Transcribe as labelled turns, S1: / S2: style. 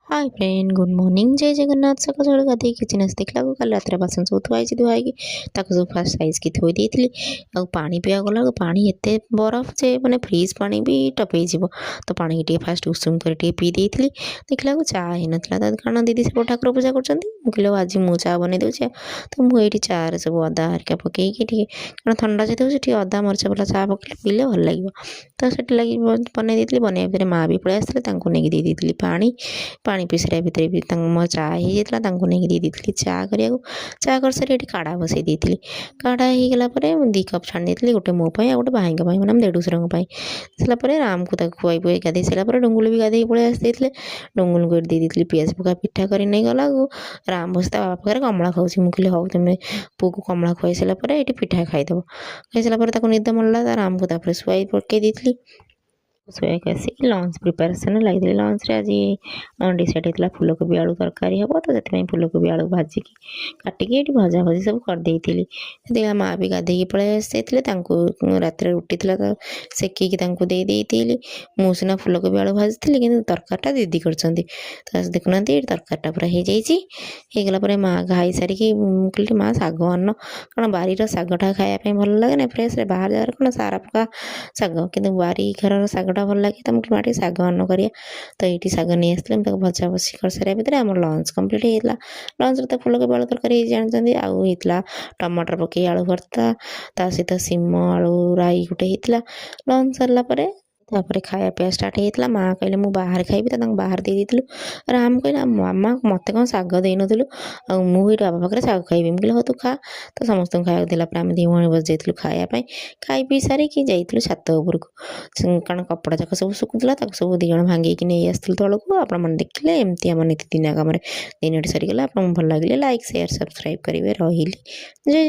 S1: Hi friend good morning जय जगन्नाथ सकाल सकाल गाधे किचन आस देखला कल रात बासन सब थुआई धुआई सब फास्ट साइज की थोई देती पानी पिया गला पानी एत बरफ जे मैंने फ्रिज पानी भी टपे तो पानी टे फास्ट उषुम कर पी देती देखला चा ही नाला कारण दीदी सब ठाकुर पूजा कर आज मु चा बन दूचे तो मुझे चारे सब अदा हरिका पकई कारण थंडा जो अदा मरचा वाला चा पकड़े पीले भल लगे तो से लगे बन देती बनवा भितर माँ भी पलि आसते नहीं दे दी पानी पानी पी सारा भितर भी मो चा हो जाता नहीं दे दी चा करा चा कर सारी काढ़ा बसई देती काढ़ा हो गला 2 कप छाणी देती गोटे मोपाई गोटे भाई मैंने देढ़शुर सारापर राम को खुआई पुआई गाधे सारापर डुंगुल भी गाधे पलि आसते डुंगुल को दे दी पियाज पका पिठा कर नहीं गला राम बस बापा पाखे कमला खाऊँ मुझे हूँ तुम पु को कमला खुआई सारापर ये पिठा खाईदेव खाई सारापर निद मरला राम को शुआई पकई देती ଶୋଇବାକୁ ଆସିକି ଲଞ୍ଚ ପ୍ରିପାରେସନ୍ ଲାଗିଥିଲି। ଲଞ୍ଚରେ ଆଜି ଡିସାଇଡ଼୍ ହେଇଥିଲା ଫୁଲକୋବି ଆଳୁ ତରକାରୀ ହେବ ତ ସେଥିପାଇଁ ଫୁଲକୋବି ଆଳୁ ଭାଜିକି କାଟିକି ଏଠି ଭଜା ଭଜି ସବୁ କରିଦେଇଥିଲି। ସେତିକି ମାଆ ବି ଗାଧେଇକି ପଳେଇ ଆସିଯାଇଥିଲେ ତାଙ୍କୁ ରାତିରେ ରୁଟି ଥିଲା ତ ସେକିକି ତାଙ୍କୁ ଦେଇ ଦେଇଥିଲି। ମୁଁ ସିନା ଫୁଲକୋବି ଆଳୁ ଭାଜିଥିଲି କିନ୍ତୁ ତରକାରୀଟା ଦିଦି କରିଛନ୍ତି। ତ ଦେଖୁନାହାନ୍ତି ଏଠି ତରକାରୀଟା ପୁରା ହେଇଯାଇଛି। ହେଇଗଲା ପରେ ମାଆ ଖାଇ ସାରିକି ମୁଁ କହିଲି ମାଆ ଶାଗ ଆଣିନ କାରଣ ବାରିର ଶାଗଟା ଖାଇବା ପାଇଁ ଭଲ ଲାଗେ ନା ଫ୍ରେଶ୍ରେ ବାହାର ଜାଗାରେ କ'ଣ ସାର ପକା ଶାଗ କିନ୍ତୁ ବାରି ଘରର ଶାଗ ଭଲ ଲାଗେ ତ ମୁଁ ମାଟି ଶାଗ ଅନ୍ନ କରିବା ତ ଏଇଠି ଶାଗ ନେଇ ଆସିଥିଲେ ମୁଁ ତାକୁ ଭଜା ଭଜି କରିସାରିବା ଭିତରେ ଆମର ଲଞ୍ଚ କମ୍ପ୍ଲିଟ୍ ହେଇଥିଲା। ଲଞ୍ଚରେ ତ ଫୁଲକୋବି ଆଳୁ ତରକାରୀ ଜାଣିଛନ୍ତି ଆଉ ହେଇଥିଲା ଟମାଟର ପକେଇ ଆଳୁ ଭର୍ତ୍ତା ତା ସହିତ ସିମ ଆଳୁ ରାଇ ଗୋଟେ ହେଇଥିଲା। ଲଞ୍ଚ ସରିଲା ପରେ ତାପରେ ଖାଇବା ପିଇବା ଷ୍ଟାର୍ଟ ହେଇଥିଲା। ମାଆ କହିଲେ ମୁଁ ବାହାରେ ଖାଇବି ତ ତାଙ୍କୁ ବାହାରେ ଦେଇ ଦେଇଥିଲୁ। ରାମ କହିଲା ମାମା ମୋତେ କ'ଣ ଶାଗ ଦେଇନଥିଲୁ ଆଉ ମୁଁ ଏଇଠି ବାବା ପାଖରେ ଶାଗ ଖାଇବି। ମୁଁ କହିଲି ହଉ ତୁ ଖା ତ ସମସ୍ତଙ୍କୁ ଖାଇବାକୁ ଦେଲା ପରେ ଆମେ 2 ଭଉଣୀ ବସି ଯାଇଥିଲୁ ଖାଇବା ପାଇଁ। ଖାଇ ପିଇ ସାରିକି ଯାଇଥିଲୁ ଛାତ ଉପରକୁ କାରଣ କପଡ଼ା ଯାକ ସବୁ ଶୁକୁଥିଲା ତାକୁ ସବୁ 2 ଜଣ ଭାଙ୍ଗିକି ନେଇ ଆସିଥିଲୁ ତଳକୁ। ଆପଣମାନେ ଦେଖିଲେ ଏମିତି ଆମ ନୀତିଦିନିଆ କାମରେ ଦିନଟି ସରିଗଲା। ଆପଣଙ୍କୁ ଭଲ ଲାଗିଲେ ଲାଇକ୍ ସେୟାର ସବସ୍କ୍ରାଇବ୍ କରିବେ। ରହିଲି ଜୟ